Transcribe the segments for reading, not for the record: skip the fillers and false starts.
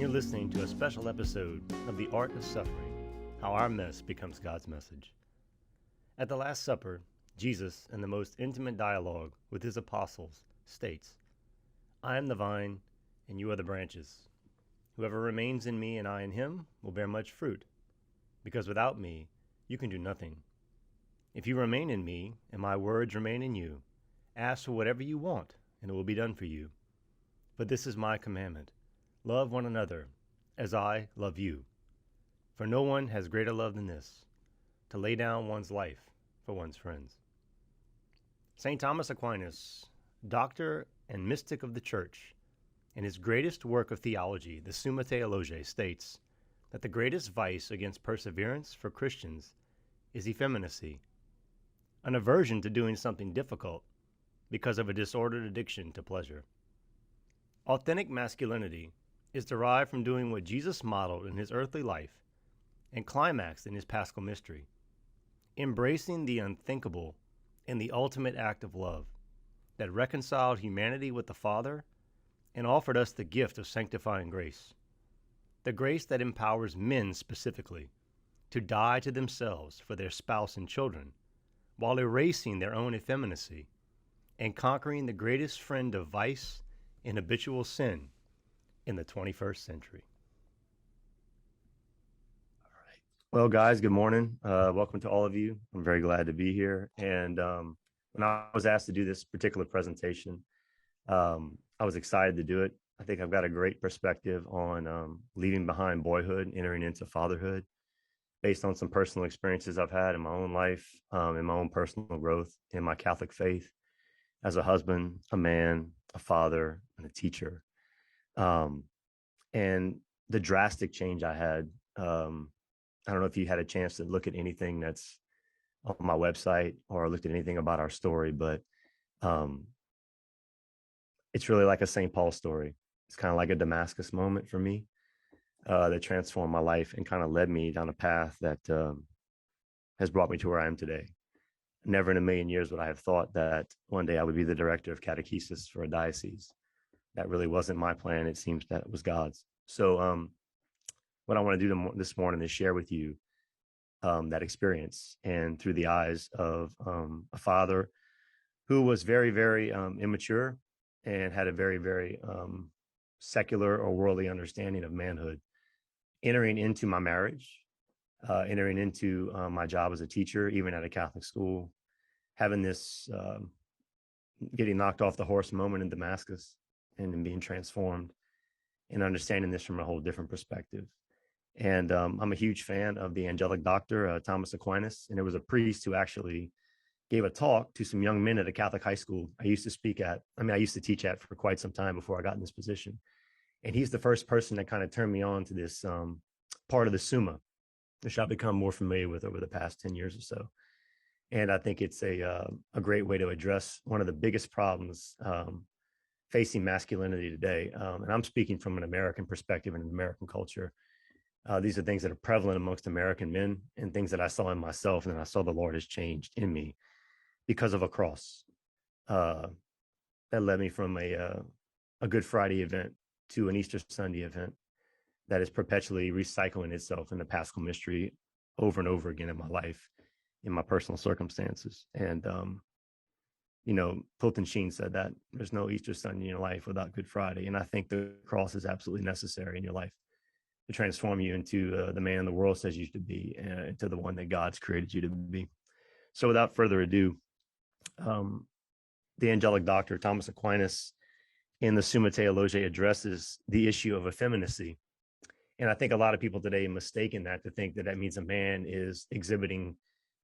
you're listening to a special episode of The Art of Suffering, How Our Mess Becomes God's Message. At the Last Supper, Jesus, in the most intimate dialogue with his apostles, states, "I am the vine, and you are the branches. Whoever remains in me and I in him will bear much fruit, because without me you can do nothing. If you remain in me, and my words remain in you, ask for whatever you want, and it will be done for you. But this is my commandment. Love one another, as I love you. For no one has greater love than this, to lay down one's life for one's friends." St. Thomas Aquinas, doctor and mystic of the Church, in his greatest work of theology, the Summa Theologiae, states that the greatest vice against perseverance for Christians is effeminacy, an aversion to doing something difficult because of a disordered addiction to pleasure. Authentic masculinity is derived from doing what Jesus modeled in his earthly life and climaxed in his paschal mystery, embracing the unthinkable in the ultimate act of love that reconciled humanity with the Father and offered us the gift of sanctifying grace, the grace that empowers men specifically to die to themselves for their spouse and children while erasing their own effeminacy and conquering the greatest friend of vice and habitual sin in the 21st century. All right. Well, guys, good morning. Welcome to all of you. I'm very glad to be here. And when I was asked to do this particular presentation, I was excited to do it. I think I've got a great perspective on leaving behind boyhood, entering into fatherhood, based on some personal experiences I've had in my own life, in my own personal growth, in my Catholic faith, as a husband, a man, a father, and a teacher. And the drastic change I had, I don't know if you had a chance to look at anything that's on my website or looked at anything about our story, but it's really like a St. Paul story. It's kind of like a Damascus moment for me that transformed my life and kind of led me down a path that has brought me to where I am today. Never in a million years would I have thought that one day I would be the director of catechesis for a diocese. That really wasn't my plan. It seems that it was God's. So what I want to do this morning is share with you that experience, and through the eyes of a father who was very, very immature and had a very, very secular or worldly understanding of manhood, entering into my marriage, entering into my job as a teacher, even at a Catholic school, having this getting knocked off the horse moment in Damascus, and then being transformed and understanding this from a whole different perspective. And I'm a huge fan of the angelic doctor, Thomas Aquinas. And it was a priest who actually gave a talk to some young men at a Catholic high school I used to teach at for quite some time before I got in this position. And he's the first person that kind of turned me on to this part of the Summa, which I've become more familiar with over the past 10 years or so. And I think it's a great way to address one of the biggest problems facing masculinity today. And I'm speaking from an American perspective and an American culture. These are things that are prevalent amongst American men and things that I saw in myself, and then I saw the Lord has changed in me because of a cross that led me from a Good Friday event to an Easter Sunday event that is perpetually recycling itself in the Paschal mystery over and over again in my life, in my personal circumstances. And Fulton Sheen said that there's no Easter Sunday in your life without Good Friday. And I think the cross is absolutely necessary in your life to transform you into the man the world says you should be, and to the one that God's created you to be. So without further ado, the angelic doctor, Thomas Aquinas, in the Summa Theologiae addresses the issue of effeminacy. And I think a lot of people today mistaken that to think that that means a man is exhibiting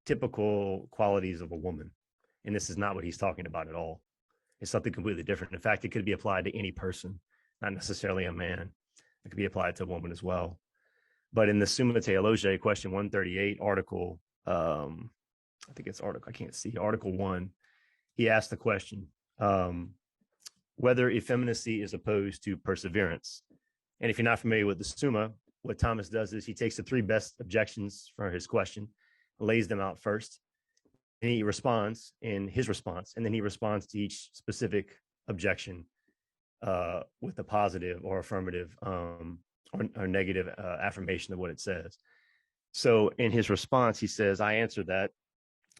typical qualities of a woman. And this is not what he's talking about at all. It's something completely different. In fact, it could be applied to any person, not necessarily a man. It could be applied to a woman as well. But in the Summa Theologiae, question 138, article, I can't see, article 1, he asked the question, whether effeminacy is opposed to perseverance. And if you're not familiar with the Summa, what Thomas does is he takes the 3 best objections for his question, lays them out first, and he responds in his response, and then he responds to each specific objection with a positive or affirmative or negative affirmation of what it says. So in his response, he says, I answered that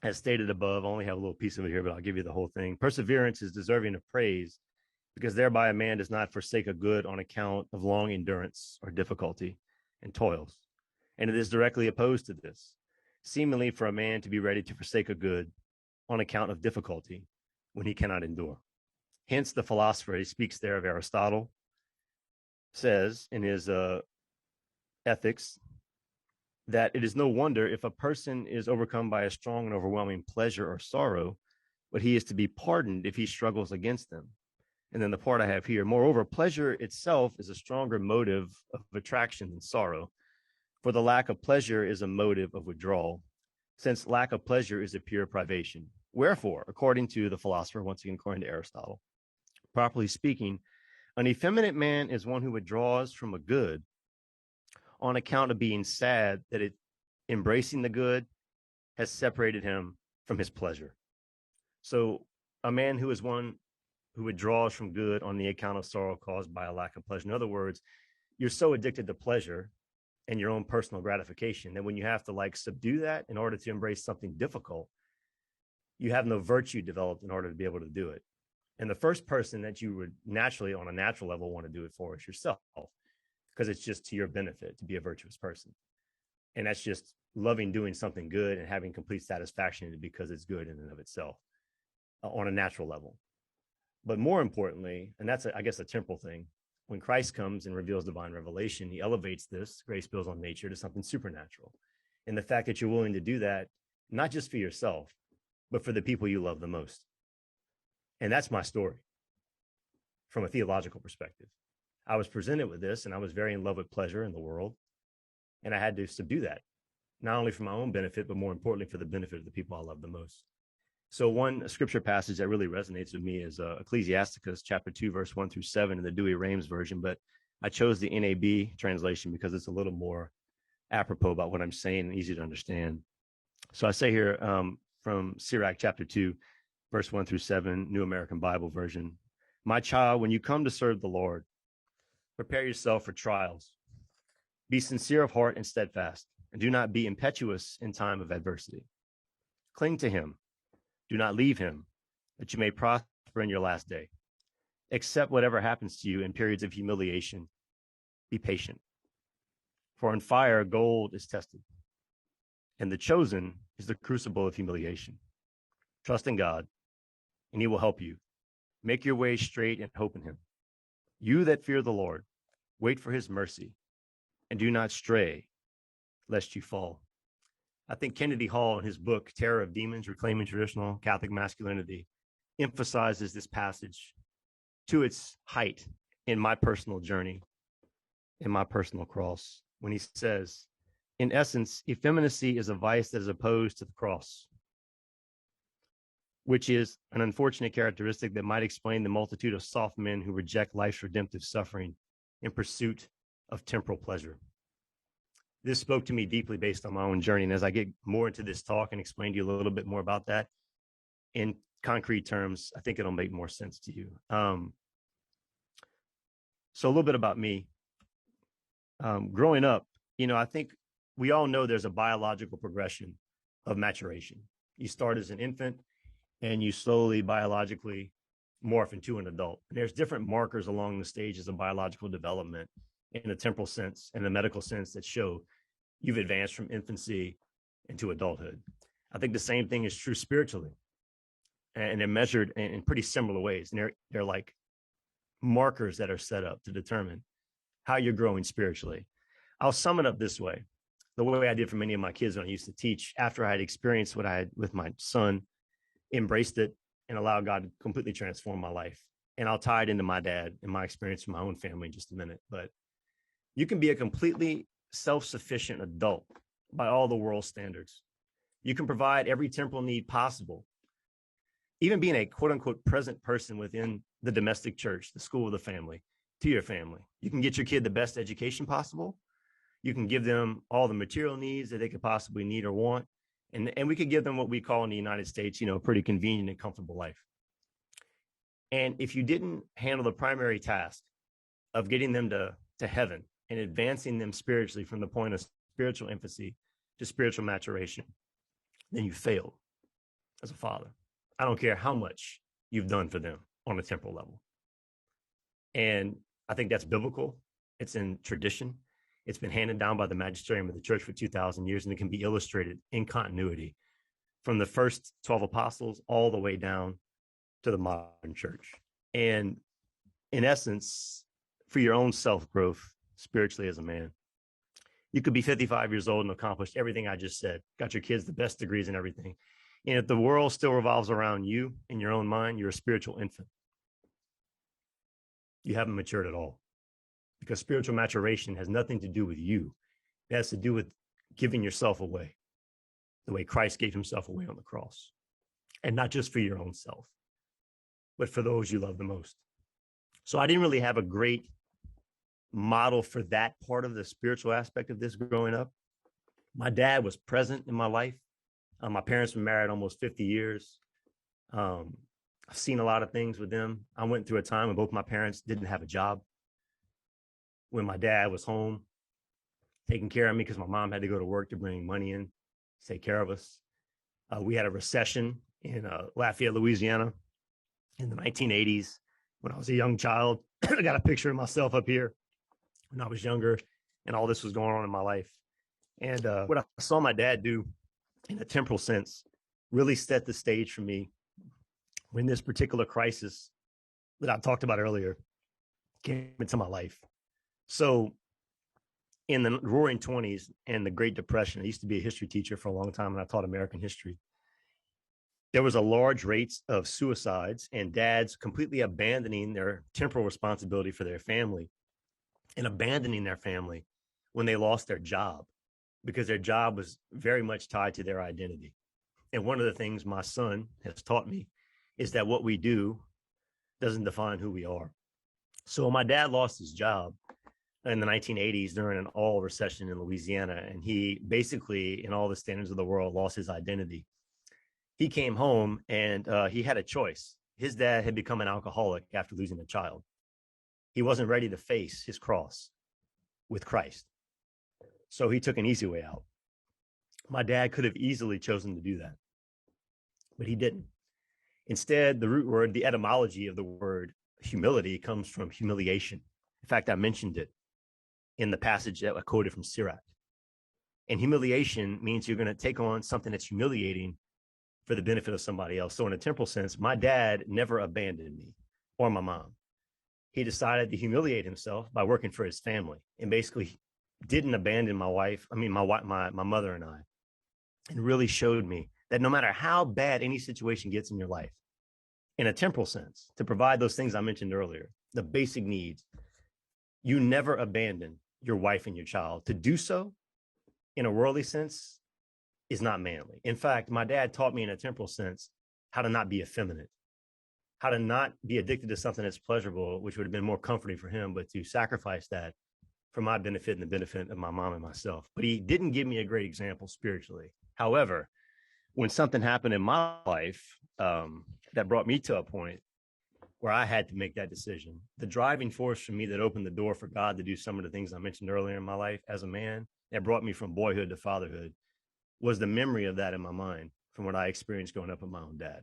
as stated above. I only have a little piece of it here, but I'll give you the whole thing. Perseverance is deserving of praise because thereby a man does not forsake a good on account of long endurance or difficulty and toils. And it is directly opposed to this, seemingly for a man to be ready to forsake a good on account of difficulty when he cannot endure. Hence, the philosopher, he speaks there of Aristotle, says in his Ethics that it is no wonder if a person is overcome by a strong and overwhelming pleasure or sorrow, but he is to be pardoned if he struggles against them. And then the part I have here, moreover, pleasure itself is a stronger motive of attraction than sorrow, for the lack of pleasure is a motive of withdrawal, since lack of pleasure is a pure privation. Wherefore, according to the philosopher, once again, according to Aristotle, properly speaking, an effeminate man is one who withdraws from a good on account of being sad that it embracing the good has separated him from his pleasure. So a man who is one who withdraws from good on the account of sorrow caused by a lack of pleasure. In other words, you're so addicted to pleasure and your own personal gratification that when you have to like subdue that in order to embrace something difficult, you have no virtue developed in order to be able to do it. And the first person that you would naturally, on a natural level, want to do it for is yourself, because it's just to your benefit to be a virtuous person. And that's just loving doing something good and having complete satisfaction in it because it's good in and of itself on a natural level. But more importantly, and that's, I guess, a temporal thing, when Christ comes and reveals divine revelation, he elevates this grace builds on nature to something supernatural. And the fact that you're willing to do that, not just for yourself, but for the people you love the most. And that's my story from a theological perspective. I was presented with this and I was very in love with pleasure in the world. And I had to subdue that, not only for my own benefit, but more importantly for the benefit of the people I love the most. So one scripture passage that really resonates with me is Ecclesiasticus chapter 2, verse 1 through 7 in the Douay-Rheims version. But I chose the NAB translation because it's a little more apropos about what I'm saying and easy to understand. So I say here from Sirach chapter 2, verse 1 through 7, New American Bible version. My child, when you come to serve the Lord, prepare yourself for trials. Be sincere of heart and steadfast, and do not be impetuous in time of adversity. Cling to him. Do not leave him, that you may prosper in your last day. Accept whatever happens to you in periods of humiliation. Be patient. For in fire, gold is tested, and the chosen is the crucible of humiliation. Trust in God, and he will help you. Make your way straight and hope in him. You that fear the Lord, wait for his mercy, and do not stray, lest you fall. I think Kennedy Hall, in his book, Terror of Demons, Reclaiming Traditional Catholic Masculinity, emphasizes this passage to its height in my personal journey, in my personal cross, when he says, in essence, effeminacy is a vice that is opposed to the cross, which is an unfortunate characteristic that might explain the multitude of soft men who reject life's redemptive suffering in pursuit of temporal pleasure. This spoke to me deeply based on my own journey. And as I get more into this talk and explain to you a little bit more about that in concrete terms, I think it'll make more sense to you. So a little bit about me. Growing up, I think we all know there's a biological progression of maturation. You start as an infant and you slowly biologically morph into an adult. And there's different markers along the stages of biological development in a temporal sense and a medical sense that show you've advanced from infancy into adulthood. I think the same thing is true spiritually, and they're measured in pretty similar ways. And they're like markers that are set up to determine how you're growing spiritually. I'll sum it up this way. The way I did for many of my kids when I used to teach, after I had experienced what I had with my son, embraced it and allowed God to completely transform my life. And I'll tie it into my dad and my experience with my own family in just a minute. But you can be a completely self-sufficient adult by all the world's standards. You can provide every temporal need possible. Even being a quote unquote present person within the domestic church, the school of the family, to your family. You can get your kid the best education possible. You can give them all the material needs that they could possibly need or want. And we could give them what we call in the United States, a pretty convenient and comfortable life. And if you didn't handle the primary task of getting them to heaven, and advancing them spiritually from the point of spiritual infancy to spiritual maturation, then you failed as a father. I don't care how much you've done for them on a temporal level. And I think that's biblical. It's in tradition. It's been handed down by the magisterium of the church for 2,000 years, and it can be illustrated in continuity from the first 12 apostles all the way down to the modern church. And in essence, for your own self-growth spiritually as a man, you could be 55 years old and accomplish everything I just said, got your kids the best degrees and everything. And if the world still revolves around you in your own mind, you're a spiritual infant. You haven't matured at all, because spiritual maturation has nothing to do with you. It has to do with giving yourself away the way Christ gave himself away on the cross. And not just for your own self, but for those you love the most. So I didn't really have a great model for that part of the spiritual aspect of this growing up. My dad was present in my life. My parents were married almost 50 years. I've seen a lot of things with them. I went through a time when both my parents didn't have a job, when my dad was home taking care of me because my mom had to go to work to bring money in to take care of us. We had a recession in Lafayette, Louisiana in the 1980s when I was a young child. I got a picture of myself up here when I was younger, and all this was going on in my life. And what I saw my dad do in a temporal sense really set the stage for me when this particular crisis that I talked about earlier came into my life. So in the roaring 20s and the Great Depression, I used to be a history teacher for a long time, and I taught American history. There was a large rate of suicides and dads completely abandoning their temporal responsibility for their family and abandoning their family when they lost their job, because their job was very much tied to their identity. And one of the things my son has taught me is that what we do doesn't define who we are. So my dad lost his job in the 1980s during an oil recession in Louisiana, and he basically, in all the standards of the world, lost his identity. He came home and he had a choice. His dad had become an alcoholic after losing a child. He wasn't ready to face his cross with Christ. So he took an easy way out. My dad could have easily chosen to do that, but he didn't. Instead, the root word, the etymology of the word humility, comes from humiliation. In fact, I mentioned it in the passage that I quoted from Sirach. And humiliation means you're going to take on something that's humiliating for the benefit of somebody else. So in a temporal sense, my dad never abandoned me or my mom. He decided to humiliate himself by working for his family, and basically didn't abandon my mother and I, and really showed me that no matter how bad any situation gets in your life, in a temporal sense, to provide those things I mentioned earlier, the basic needs, you never abandon your wife and your child. To do so in a worldly sense is not manly. In fact, my dad taught me in a temporal sense how to not be effeminate, how to not be addicted to something that's pleasurable, which would have been more comforting for him, but to sacrifice that for my benefit and the benefit of my mom and myself. But he didn't give me a great example spiritually. However, when something happened in my life that brought me to a point where I had to make that decision, the driving force for me that opened the door for God to do some of the things I mentioned earlier in my life as a man, that brought me from boyhood to fatherhood, was the memory of that in my mind from what I experienced growing up with my own dad.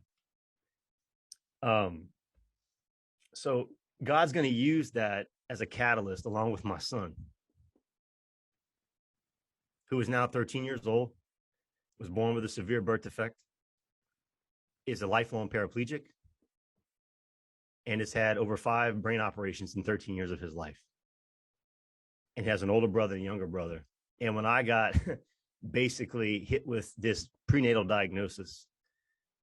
So God's going to use that as a catalyst along with my son, who is now 13 years old, was born with a severe birth defect, is a lifelong paraplegic, and has had over 5 brain operations in 13 years of his life, and has an older brother and younger brother. And when I got basically hit with this prenatal diagnosis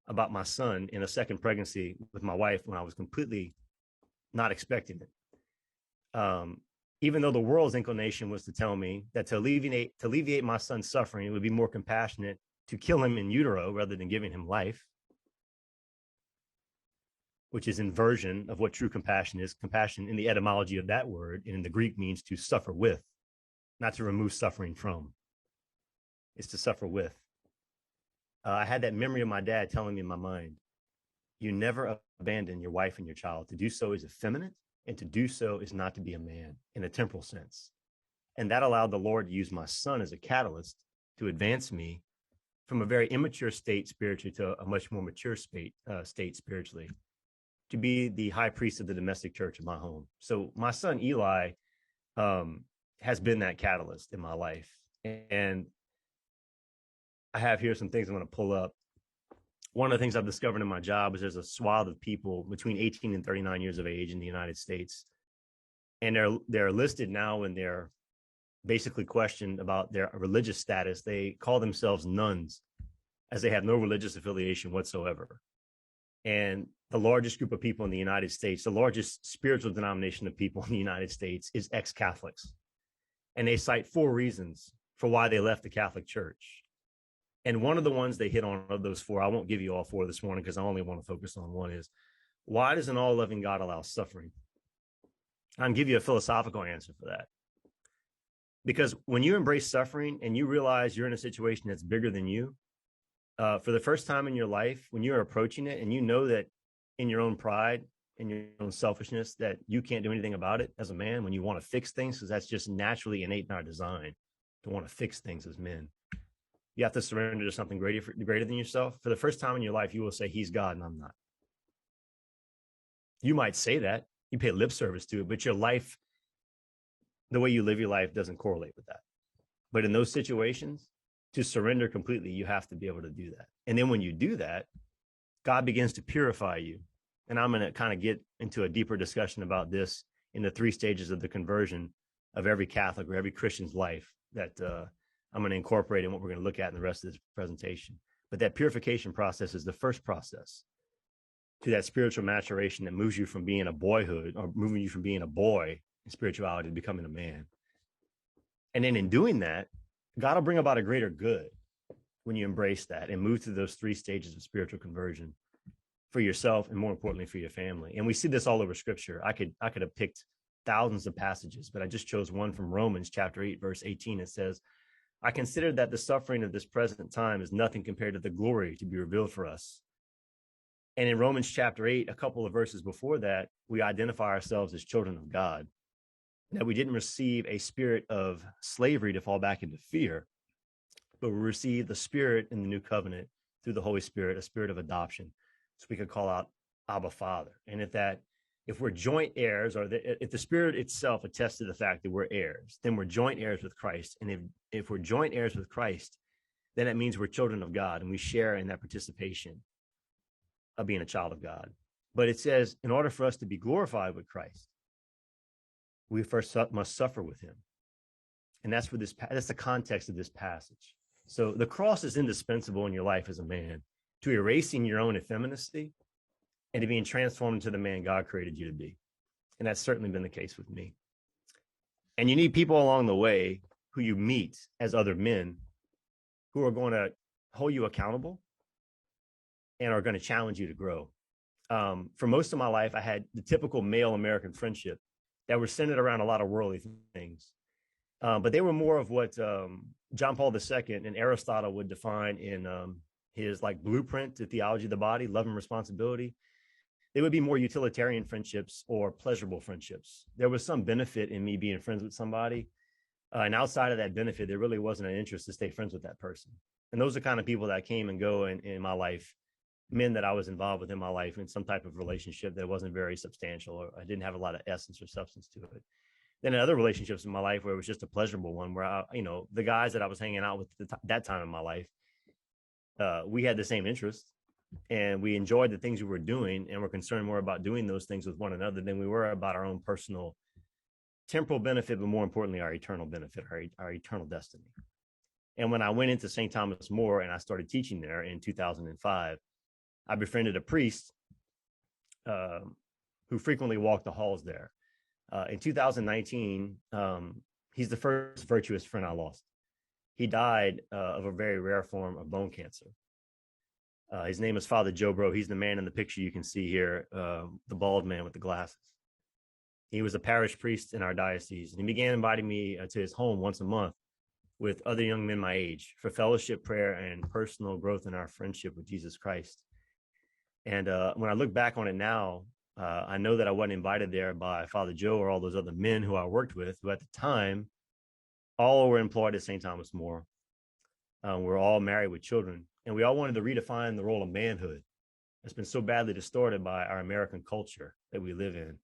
about my son in a second pregnancy with my wife, when I was completely not expecting it, even though the world's inclination was to tell me that to alleviate my son's suffering, it would be more compassionate to kill him in utero rather than giving him life, which is inversion of what true compassion is. Compassion in the etymology of that word and in the Greek means to suffer with, not to remove suffering from. It's to suffer with. I had that memory of my dad telling me in my mind, you never abandon your wife and your child. To do so is effeminate, and to do so is not to be a man in a temporal sense. And that allowed the Lord to use my son as a catalyst to advance me from a very immature state spiritually to a much more mature state spiritually, to be the high priest of the domestic church of my home. So my son Eli has been that catalyst in my life. And I have here some things I'm going to pull up. One of the things I've discovered in my job is there's a swath of people between 18 and 39 years of age in the United States. And they're listed now when they're basically questioned about their religious status. They call themselves nuns, as they have no religious affiliation whatsoever. And the largest group of people in the United States, the largest spiritual denomination of people in the United States, is ex-Catholics. And they cite 4 reasons for why they left the Catholic Church. And one of the ones they hit on of those 4, I won't give you all 4 this morning because I only want to focus on one, is why does an all-loving God allow suffering? I'll give you a philosophical answer for that. Because when you embrace suffering and you realize you're in a situation that's bigger than you, for the first time in your life, when you're approaching it and you know that in your own pride and your own selfishness that you can't do anything about it as a man, when you want to fix things, because that's just naturally innate in our design to want to fix things as men, you have to surrender to something greater than yourself. For the first time in your life, you will say, he's God and I'm not. You might say that, you pay lip service to it, but your life, the way you live your life, doesn't correlate with that. But in those situations, to surrender completely, you have to be able to do that. And then when you do that, God begins to purify you. And I'm going to kind of get into a deeper discussion about this in the 3 stages of the conversion of every Catholic or every Christian's life that I'm going to incorporate in what we're going to look at in the rest of this presentation. But that purification process is the first process to that spiritual maturation that moves you from being a boyhood, or moving you from being a boy in spirituality to becoming a man. And then in doing that, God will bring about a greater good when you embrace that and move through those 3 stages of spiritual conversion for yourself and, more importantly, for your family. And we see this all over Scripture. I could have picked thousands of passages, but I just chose one from Romans chapter 8, verse 18. It says, I consider that the suffering of this present time is nothing compared to the glory to be revealed for us. And in Romans chapter 8, a couple of verses before that, we identify ourselves as children of God, that we didn't receive a spirit of slavery to fall back into fear, but we received the Spirit in the new covenant through the Holy Spirit, a spirit of adoption. So we could call out Abba Father. And if we're joint heirs, or if the Spirit itself attests to the fact that we're heirs, then we're joint heirs with Christ. And if we're joint heirs with Christ, then it means we're children of God, and we share in that participation of being a child of God. But it says, in order for us to be glorified with Christ, we first must suffer with him. And that's the context of this passage. So the cross is indispensable in your life as a man to erasing your own effeminacy and to being transformed into the man God created you to be. And that's certainly been the case with me. And you need people along the way who you meet as other men who are going to hold you accountable and are going to challenge you to grow. For most of my life, I had the typical male American friendship that were centered around a lot of worldly things. But they were more of what John Paul II and Aristotle would define in his blueprint to theology of the body, love and responsibility. They would be more utilitarian friendships or pleasurable friendships. There was some benefit in me being friends with somebody. And outside of that benefit, there really wasn't an interest to stay friends with that person. And those are kind of people that came and go in my life, men that I was involved with in my life in some type of relationship that wasn't very substantial, or I didn't have a lot of essence or substance to it. Then in other relationships in my life where it was just a pleasurable one, where the guys that I was hanging out with that time in my life, we had the same interests and we enjoyed the things we were doing, and were concerned more about doing those things with one another than we were about our own personal temporal benefit, but more importantly, our eternal benefit, our eternal destiny. And when I went into St. Thomas More and I started teaching there in 2005, I befriended a priest who frequently walked the halls there. In 2019, he's the first virtuous friend I lost. He died of a very rare form of bone cancer. His name is Father Joe Bro. He's the man in the picture you can see here, the bald man with the glasses. He was a parish priest in our diocese, and he began inviting me to his home once a month with other young men my age for fellowship, prayer, and personal growth in our friendship with Jesus Christ. And when I look back on it now, I know that I wasn't invited there by Father Joe or all those other men who I worked with, who at the time All were employed at St. Thomas More. We're all married with children, and we all wanted to redefine the role of manhood. It's been so badly distorted by our American culture that we live in.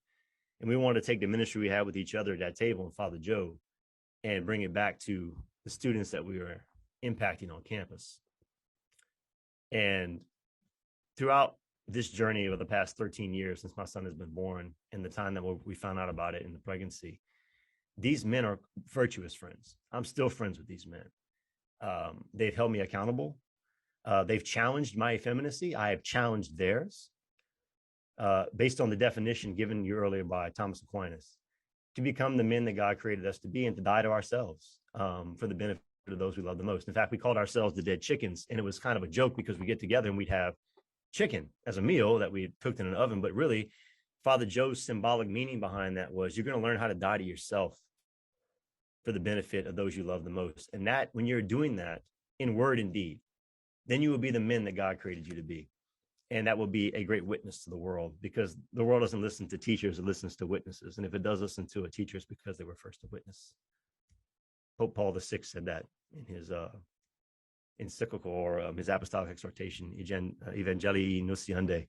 And we wanted to take the ministry we had with each other at that table and Father Joe and bring it back to the students that we were impacting on campus. And throughout this journey of the past 13 years since my son has been born and the time that we found out about it in the pregnancy, these men are virtuous friends. I'm still friends with these men. They've held me accountable. They've challenged my effeminacy. I have challenged theirs, based on the definition given you earlier by Thomas Aquinas, to become the men that God created us to be and to die to ourselves for the benefit of those we love the most. In fact, we called ourselves the dead chickens, and it was kind of a joke because we get together and we'd have chicken as a meal that we cooked in an oven. But really, Father Joe's symbolic meaning behind that was you're going to learn how to die to yourself for the benefit of those you love the most. And that, when you're doing that in word and deed, then you will be the men that God created you to be. And that will be a great witness to the world, because the world doesn't listen to teachers, it listens to witnesses. And if it does listen to a teacher, it's because they were first a witness. Pope Paul VI said that in his encyclical, or his apostolic exhortation, Evangelii Nuntiandi.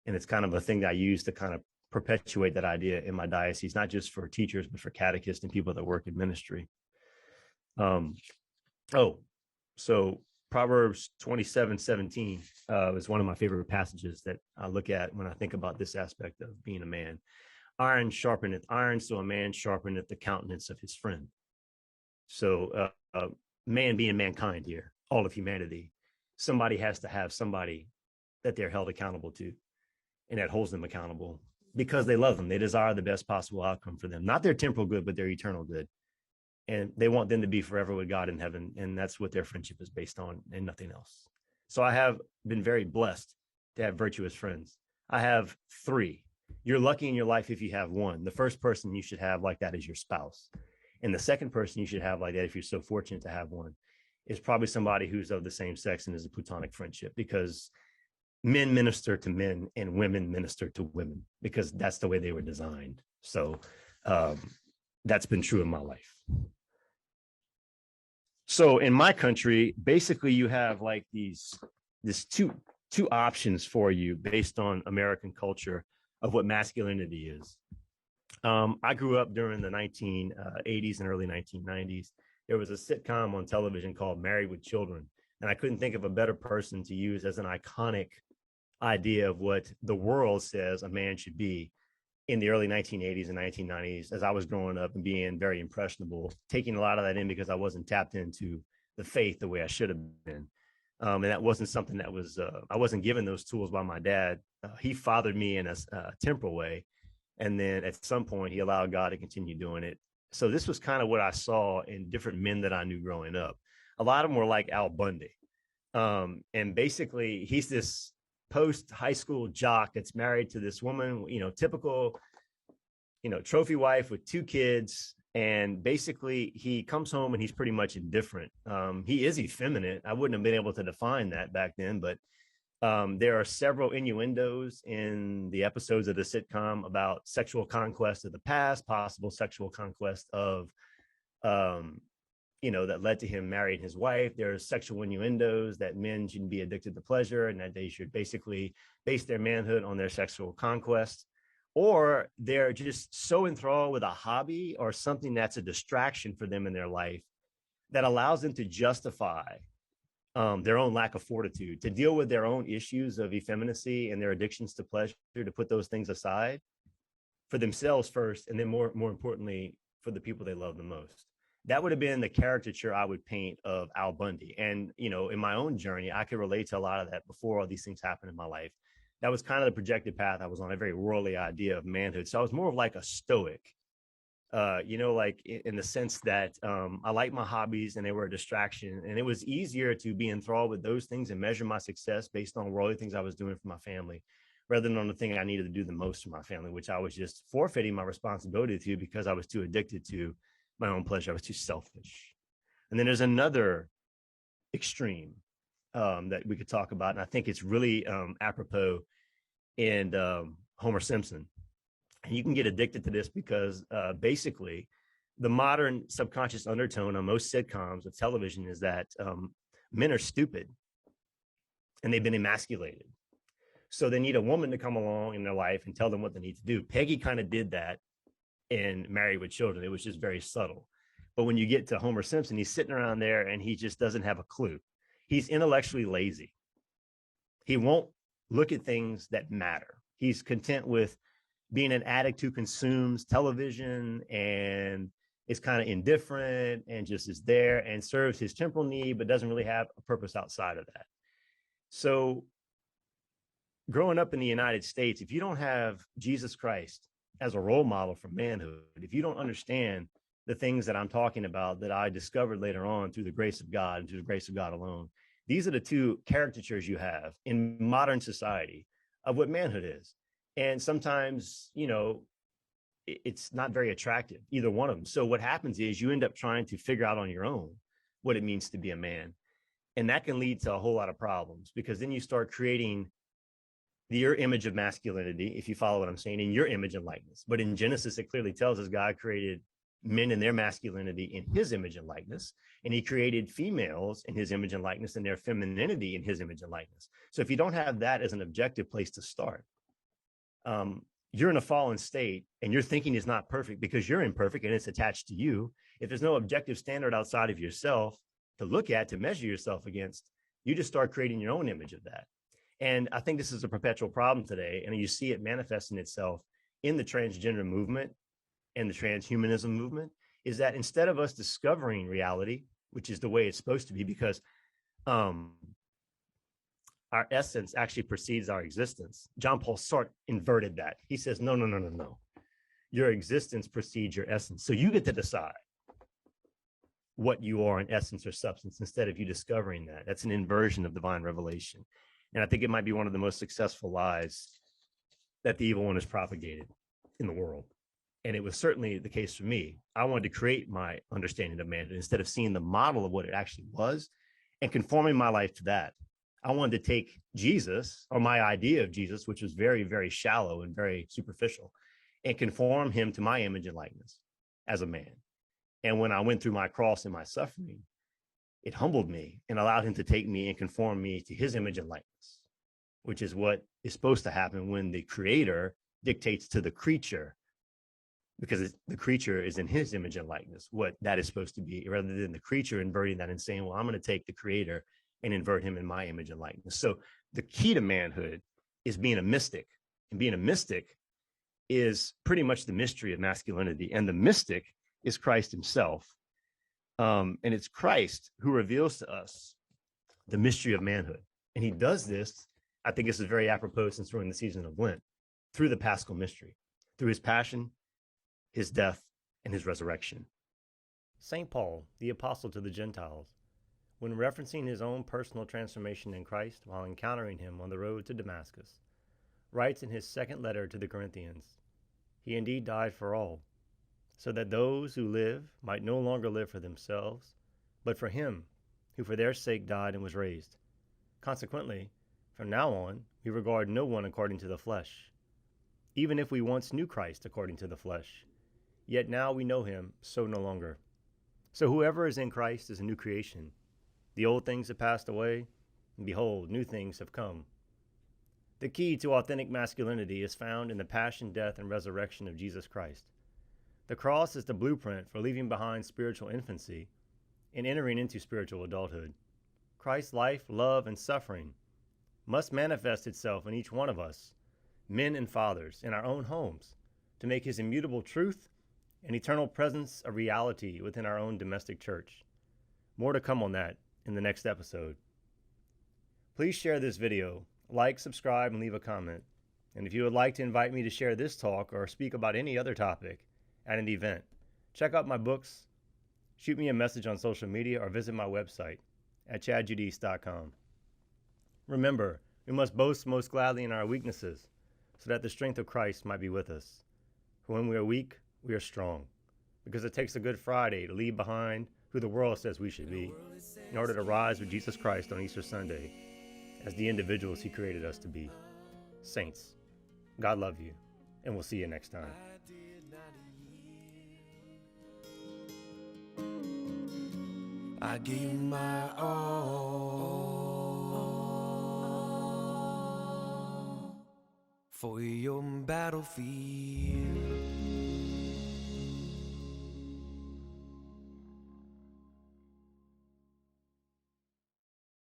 And it's kind of a thing that I use to kind of perpetuate that idea in my diocese, not just for teachers, but for catechists and people that work in ministry. So Proverbs 27:17 is one of my favorite passages that I look at when I think about this aspect of being a man. Iron sharpeneth iron, so a man sharpeneth the countenance of his friend. So man being mankind here, all of humanity, somebody has to have somebody that they're held accountable to, and that holds them accountable because they love them. They desire the best possible outcome for them, not their temporal good, but their eternal good. And they want them to be forever with God in heaven. And that's what their friendship is based on, and nothing else. So I have been very blessed to have virtuous friends. I have 3. You're lucky in your life if you have 1. The first person you should have like that is your spouse. And the second person you should have like that, if you're so fortunate to have one, is probably somebody who's of the same sex and is a platonic friendship, because men minister to men and women minister to women, because that's the way they were designed. So that's been true in my life. So in my country, basically you have like these two options for you based on American culture of what masculinity is. I grew up during the 1980s and early 1990s. There was a sitcom on television called Married with Children, and I couldn't think of a better person to use as an iconic idea of what the world says a man should be in the early 1980s and 1990s, as I was growing up and being very impressionable, taking a lot of that in because I wasn't tapped into the faith the way I should have been. And that wasn't something that was, I wasn't given those tools by my dad. He fathered me in a temporal way. And then at some point he allowed God to continue doing it. So this was kind of what I saw in different men that I knew growing up. A lot of them were like Al Bundy. And basically he's this post high school jock that's married to this woman, typical, trophy wife with 2 kids. And basically he comes home and he's pretty much indifferent. He is effeminate. I wouldn't have been able to define that back then, but there are several innuendos in the episodes of the sitcom about sexual conquest of the past, possible sexual conquest of, that led to him marrying his wife. There's sexual innuendos that men shouldn't be addicted to pleasure and that they should basically base their manhood on their sexual conquest, or they're just so enthralled with a hobby or something that's a distraction for them in their life that allows them to justify their own lack of fortitude, to deal with their own issues of effeminacy and their addictions to pleasure, to put those things aside for themselves first, and then more importantly, for the people they love the most. That would have been the caricature I would paint of Al Bundy. And, in my own journey, I could relate to a lot of that before all these things happened in my life. That was kind of the projected path I was on, a very worldly idea of manhood. So I was more of like a stoic, like in the sense that I liked my hobbies and they were a distraction. And it was easier to be enthralled with those things and measure my success based on worldly things I was doing for my family, rather than on the thing I needed to do the most for my family, which I was just forfeiting my responsibility to because I was too addicted to my own pleasure. I was too selfish. And then there's another extreme that we could talk about. And I think it's really apropos in Homer Simpson. And you can get addicted to this because basically the modern subconscious undertone on most sitcoms of television is that men are stupid and they've been emasculated. So they need a woman to come along in their life and tell them what they need to do. Peggy kind of did that in Married with Children. It was just very subtle. But when you get to Homer Simpson, he's sitting around there and he just doesn't have a clue. He's intellectually lazy. He won't look at things that matter. He's content with being an addict who consumes television and is kind of indifferent and just is there and serves his temporal need, but doesn't really have a purpose outside of that. So growing up in the United States, if you don't have Jesus Christ as a role model for manhood, if you don't understand the things that I'm talking about that I discovered later on through the grace of God and through the grace of God alone, these are the two caricatures you have in modern society of what manhood is. And sometimes, you know, it's not very attractive, either one of them. So what happens is you end up trying to figure out on your own what it means to be a man. And that can lead to a whole lot of problems, because then you start creating your image of masculinity, if you follow what I'm saying, in your image and likeness. But in Genesis, it clearly tells us God created men in their masculinity in his image and likeness, and he created females in his image and likeness and their femininity in his image and likeness. So if you don't have that as an objective place to start, you're in a fallen state and your thinking is not perfect because you're imperfect and it's attached to you. If there's no objective standard outside of yourself to look at, to measure yourself against, you just start creating your own image of that. And I think this is a perpetual problem today. And you see it manifesting itself in the transgender movement and the transhumanism movement, is that instead of us discovering reality, which is the way it's supposed to be, because our essence actually precedes our existence. John Paul Sartre inverted that. He says, no. Your existence precedes your essence. So you get to decide what you are in essence or substance instead of you discovering that. That's an inversion of divine revelation. And I think it might be one of the most successful lies that the evil one has propagated in the world. And it was certainly the case for me. I wanted to create my understanding of manhood instead of seeing the model of what it actually was and conforming my life to that. I wanted to take Jesus, or my idea of Jesus, which was very, very shallow and very superficial, and conform him to my image and likeness as a man. And when I went through my cross and my suffering, it humbled me and allowed him to take me and conform me to his image and likeness, which is what is supposed to happen when the creator dictates to the creature, because the creature is in his image and likeness, what that is supposed to be, rather than the creature inverting that and saying, well, I'm going to take the creator and invert him in my image and likeness. So the key to manhood is being a mystic. And being a mystic is pretty much the mystery of masculinity. And the mystic is Christ himself. And it's Christ who reveals to us the mystery of manhood. And he does this, I think this is very apropos since we're in the season of Lent, through the Paschal mystery, through his passion, his death, and his resurrection. St. Paul, the apostle to the Gentiles, when referencing his own personal transformation in Christ while encountering him on the road to Damascus, writes in his second letter to the Corinthians, he indeed died for all, so that those who live might no longer live for themselves, but for him who for their sake died and was raised. Consequently, from now on, we regard no one according to the flesh. Even if we once knew Christ according to the flesh, yet now we know him so no longer. So whoever is in Christ is a new creation. The old things have passed away, and behold, new things have come. The key to authentic masculinity is found in the passion, death, and resurrection of Jesus Christ. The cross is the blueprint for leaving behind spiritual infancy and entering into spiritual adulthood. Christ's life, love, and suffering must manifest itself in each one of us, men and fathers, in our own homes, to make his immutable truth and eternal presence a reality within our own domestic church. More to come on that in the next episode. Please share this video, like, subscribe, and leave a comment. And if you would like to invite me to share this talk or speak about any other topic at an event, check out my books, shoot me a message on social media, or visit my website at chadjudice.com. Remember, we must boast most gladly in our weaknesses, so that the strength of Christ might be with us. For when we are weak, we are strong, because it takes a Good Friday to leave behind who the world says we should be, in order to rise with Jesus Christ on Easter Sunday as the individuals he created us to be. Saints, God love you, and we'll see you next time. I gave my all for your battlefield.